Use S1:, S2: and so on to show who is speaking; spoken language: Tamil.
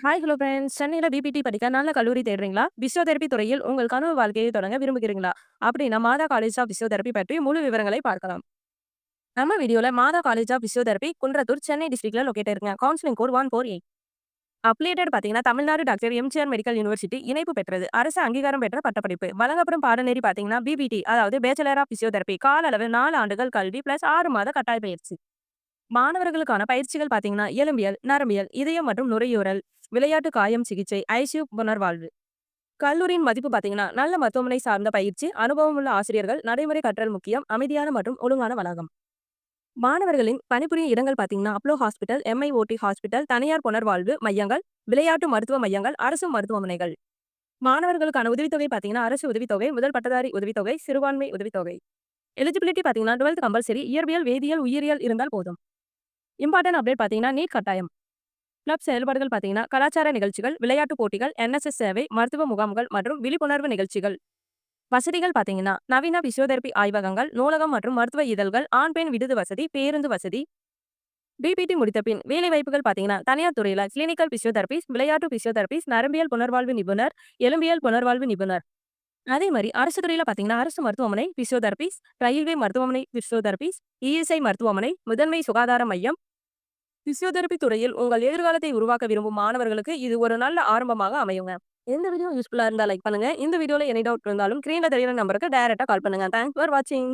S1: Hi hello friends. சென்னையில பிபிடி படிக்க நல்ல கல்லூரி தேடுறீங்களா? பிசியோதெரபி துறையில் உங்கள் கனவு வாழ்க்கையை தொடங்க விரும்புகிறீங்களா? அப்படின்னா மாதா காலேஜ் ஆஃப் பிசியோதெரபி பற்றி முழு விவரங்களை பார்க்கலாம். நம்ம வீடியோல Matha college of physiotherapy Kundrathur Chennai டிஸ்ட்ரிக்ட்ல லொகேட் இருக்குங்க. Counselling code 148. அப்ளியேட்டட் பார்த்தீங்கன்னா Tamil Nadu doctor MGR medical university இணைப்பு பெற்றது. அரசு அங்கீகாரம் பெற்ற பட்டப்படிப்பு. வழங்கப்படும் பாடநெறி பார்த்தீங்கன்னா பிபிடி அதாவது பேச்சலர் ஆஃப் பிசியோதெரபி. கால அளவு 4 ஆண்டுகள் கல்வி பிளஸ் 6 மாத கட்டாய பயிற்சி. மாணவர்களுக்கான பயிற்சிகள் பார்த்தீங்கன்னா எலும்பியல், நரம்பியல், இதயம் மற்றும் நுரையீரல், விளையாட்டு காயம் சிகிச்சை, ஐசியு புனர்வாழ்வு. கல்லூரியின் மதிப்பு பார்த்தீங்கன்னா நல்ல மருத்துவமனை சார்ந்த பயிற்சி, அனுபவமுள்ள ஆசிரியர்கள், நடைமுறை கற்றல் முக்கியம், அமைதியான மற்றும் ஒழுங்கான வளாகம். மாணவர்களின் பணிபுரியும் இடங்கள் பார்த்தீங்கன்னா அப்ளோ ஹாஸ்பிட்டல், எம்ஐஓடி ஹாஸ்பிட்டல், தனியார் புனர்வாழ்வு மையங்கள், விளையாட்டு மருத்துவ மையங்கள், அரசு மருத்துவமனைகள். மாணவர்களுக்கான உதவித்தொகை பார்த்தீங்கன்னா அரசு உதவித்தொகை, முதல் பட்டதாரி உதவித்தொகை, சிறுபான்மை உதவித்தொகை. எலிஜிபிலிட்டி பார்த்தீங்கன்னா 12th கம்பல்சரி, இயற்பியல், வேதியியல், உயிரியல் இருந்தால் போதும். இம்பார்ட்டன்ட் அப்டேட் பார்த்தீங்கன்னா நீட் கட்டாயம். கிளப் செயல்பாடுகள் பார்த்தீங்கன்னா கலாச்சார நிகழ்ச்சிகள், விளையாட்டுப் போட்டிகள், என்எஸ்எஸ் சேவை, மருத்துவ முகாம்கள் மற்றும் விழிப்புணர்வு நிகழ்ச்சிகள். வசதிகள் பார்த்தீங்கன்னா நவீன பிசியோதெரபி ஆய்வகங்கள், நூலகம் மற்றும் மருத்துவ இதழ்கள், ஆண் பெண் விடுதி வசதி, பேருந்து வசதி. பிபிடி முடித்த பின் வேலை வாய்ப்புகள் பார்த்தீங்கன்னா தனியார் துறையில கிளினிக்கல் பிசியோதெரபிஸ்ட், விளையாட்டு பிசியோதெரபிஸ்ட், நரம்பியல் புனர்வாழ்வு நிபுணர், எலும்பியல் புனர்வாழ்வு நிபுணர். அதே மாதிரி அரசு துறையில பார்த்தீங்கன்னா அரசு மருத்துவமனை பிசியோதெரபிஸ்ட், ரயில்வே மருத்துவமனை பிசியோதெரபிஸ்ட், இஎஸ்ஐ மருத்துவமனை, முதன்மை சுகாதார மையம். பிசியோதெரபி துறையில் உங்கள் எதிர்காலத்தை உருவாக்க விரும்பும் மாணவர்களுக்கு இது ஒரு நல்ல ஆரம்பமாக அமையுங்க. எந்த வீடியோ யூஸ்ஃபுல்லா இருந்தா லைக் பண்ணுங்க. இந்த வீடியோல எனி டவுட் இருந்தாலும் ஸ்கிரீன்ல தெரியுற நம்பருக்கு டைரக்டா கால் பண்ணுங்க. தேங்க்ஸ் ஃபார் வாட்சிங்.